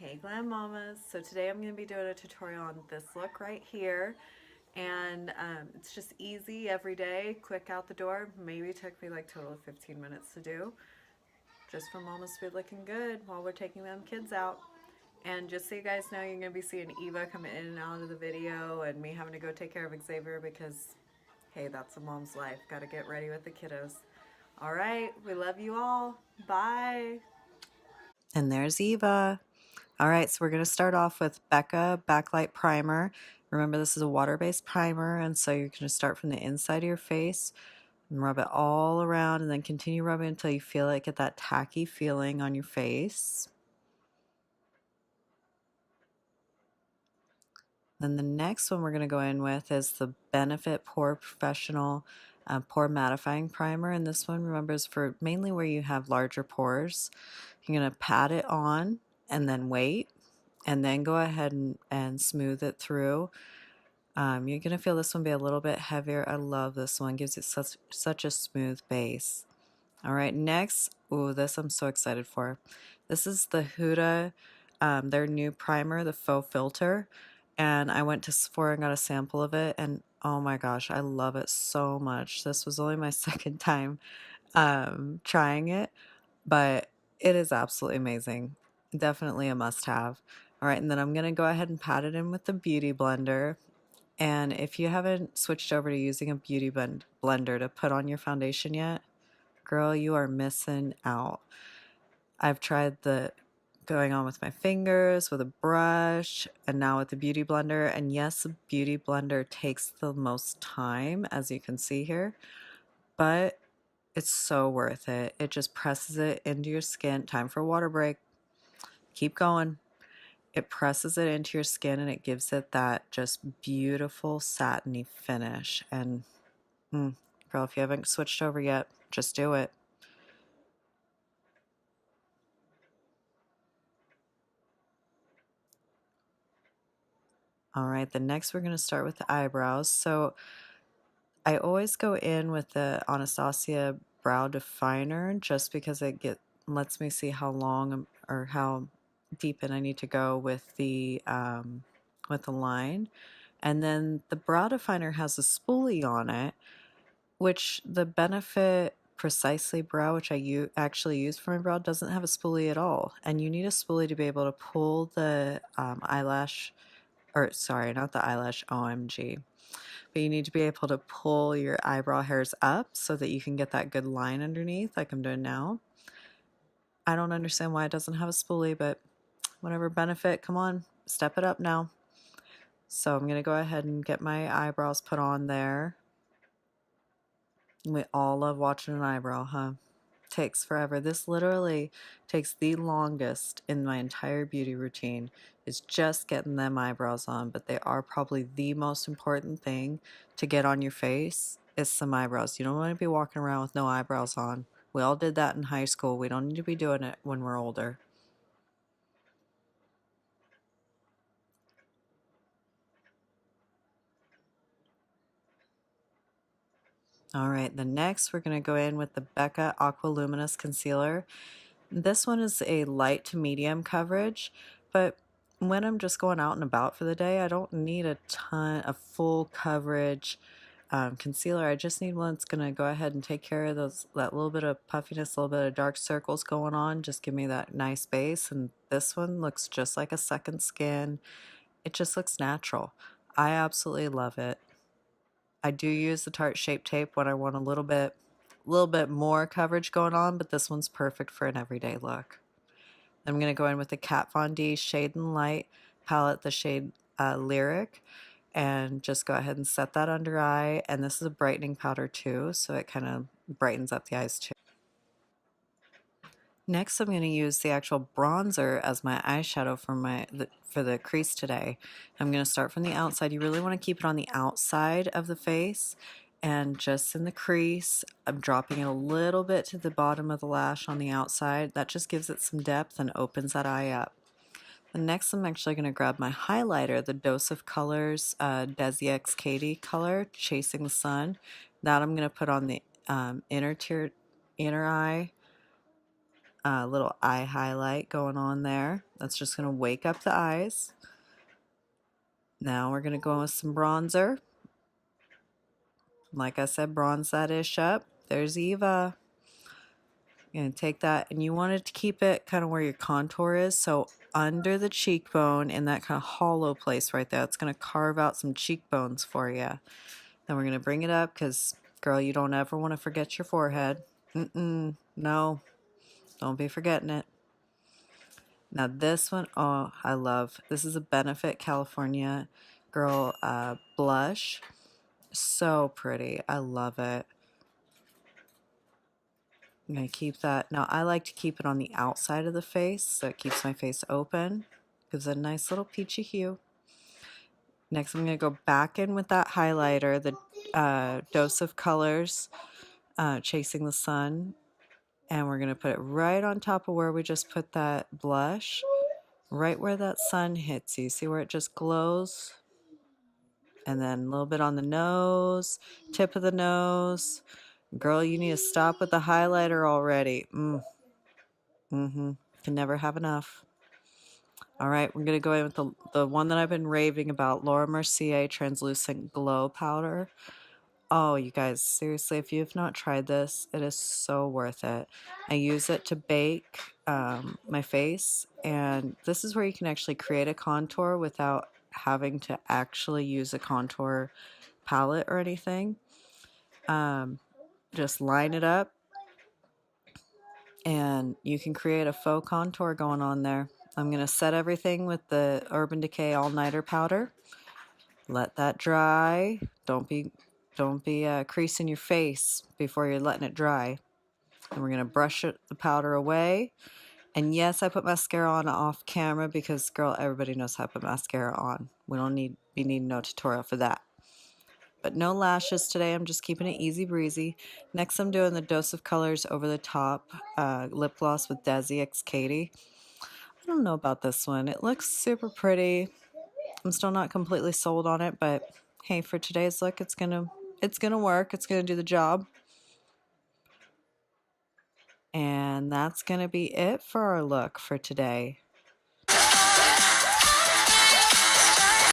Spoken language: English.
Hey Glam Mamas. So today I'm going to be doing a tutorial on this look right here. And it's just easy every day, quick out the door. Maybe it took me like total of 15 minutes to do. Just for mamas to be looking good while we're taking them kids out. And just so you guys know, you're going to be seeing Eva come in and out of the video and me having to go take care of Xavier because, hey, that's a mom's life. Got to get ready with the kiddos. All right, we love you all. Bye. And there's Eva. All right, so we're going to start off with Becca Backlight Primer. Remember, this is a water-based primer, and so you're going to start from the inside of your face and rub it all around, and then continue rubbing until you feel it get that tacky feeling on your face. Then the next one we're going to go in with is the Benefit Pore Professional Pore Mattifying Primer, and this one, remember, is for mainly where you have larger pores. You're going to pat it on and then wait, and then go ahead and smooth it through. You're going to feel this one be a little bit heavier. I love this one. Gives it such a smooth base. All right, next, ooh, this I'm so excited for. This is the Huda, their new primer, the Faux Filter. And I went to Sephora and got a sample of it. And oh my gosh, I love it so much. This was only my second time trying it, but it is absolutely amazing. Definitely a must-have. All right, and then I'm going to go ahead and pat it in with the Beauty Blender. And if you haven't switched over to using a beauty blender to put on your foundation yet, girl, you are missing out. I've tried the going on with my fingers, with a brush, and now with the beauty blender. And yes, the beauty blender takes the most time, as you can see here, but it's so worth it. It just presses it into your skin. Time for a water break. Keep going. It presses it into your skin and it gives it that just beautiful satiny finish. And girl, if you haven't switched over yet, just do it. All right, the next we're going to start with the eyebrows. So I always go in with the Anastasia Brow Definer just because lets me see how long or how deep in I need to go with the line. And then the Brow Definer has a spoolie on it, which the Benefit Precisely Brow, which I actually use for my brow, doesn't have a spoolie at all. And you need a spoolie to be able to pull the eyelash, or sorry, not the eyelash, OMG. But you need to be able to pull your eyebrow hairs up so that you can get that good line underneath like I'm doing now. I don't understand why it doesn't have a spoolie, but whatever. Benefit, come on, step it up now. So I'm going to go ahead and get my eyebrows put on there. We all love watching an eyebrow, huh? Takes forever. This literally takes the longest in my entire beauty routine, is just getting them eyebrows on, but they are probably the most important thing to get on your face is some eyebrows. You don't want to be walking around with no eyebrows on. We all did that in high school. We don't need to be doing it when we're older. All right, the next we're going to go in with the Becca Aqua Luminous Concealer. This one is a light to medium coverage, but when I'm just going out and about for the day, I don't need a ton of full coverage concealer. I just need one that's going to go ahead and take care of that little bit of puffiness, a little bit of dark circles going on. Just give me that nice base. And this one looks just like a second skin. It just looks natural. I absolutely love it. I do use the Tarte Shape Tape when I want a little bit more coverage going on, but this one's perfect for an everyday look. I'm going to go in with the Kat Von D Shade and Light palette, the shade Lyric, and just go ahead and set that under eye. And this is a brightening powder too, so it kind of brightens up the eyes too. Next, I'm going to use the actual bronzer as my eyeshadow for the crease today. I'm going to start from the outside. You really want to keep it on the outside of the face and just in the crease. I'm dropping it a little bit to the bottom of the lash on the outside. That just gives it some depth and opens that eye up. And next, I'm actually going to grab my highlighter, the Dose of Colors Desi X Katie color, Chasing the Sun. That I'm going to put on the inner eye little eye highlight going on there. That's just going to wake up the eyes. Now we're going to go in with some bronzer. Like I said, bronze that ish up. There's Eva. You're going to take that, and you wanted to keep it kind of where your contour is. So under the cheekbone, in that kind of hollow place right there, it's going to carve out some cheekbones for you. Then we're going to bring it up because, girl, you don't ever want to forget your forehead. No, don't be forgetting it. Now this one, oh, I love. This is a Benefit California Girl blush. So pretty. I love it. I'm going to keep that. Now I like to keep it on the outside of the face so it keeps my face open. Gives a nice little peachy hue. Next I'm going to go back in with that highlighter, the Dose of Colors, Chasing the Sun. And we're going to put it right on top of where we just put that blush. Right where that sun hits you. See where it just glows? And then a little bit on the nose, tip of the nose. Girl, you need to stop with the highlighter already. Can never have enough. All right, we're going to go in with the one that I've been raving about, Laura Mercier Translucent Glow Powder. Oh, you guys, seriously, if you have not tried this, it is so worth it. I use it to bake my face, and this is where you can actually create a contour without having to actually use a contour palette or anything. Just line it up, and you can create a faux contour going on there. I'm going to set everything with the Urban Decay All-Nighter Powder. Let that dry. Don't be creasing your face before you're letting it dry. And we're going to brush the powder away. And yes, I put mascara on off camera because, girl, everybody knows how to put mascara on. We don't need no tutorial for that. But no lashes today. I'm just keeping it easy breezy. Next, I'm doing the Dose of Colors Over the Top lip gloss with Desi X Katie. I don't know about this one. It looks super pretty. I'm still not completely sold on it, but hey, for today's look, it's gonna work. It's gonna do the job. And that's gonna be it for our look for today.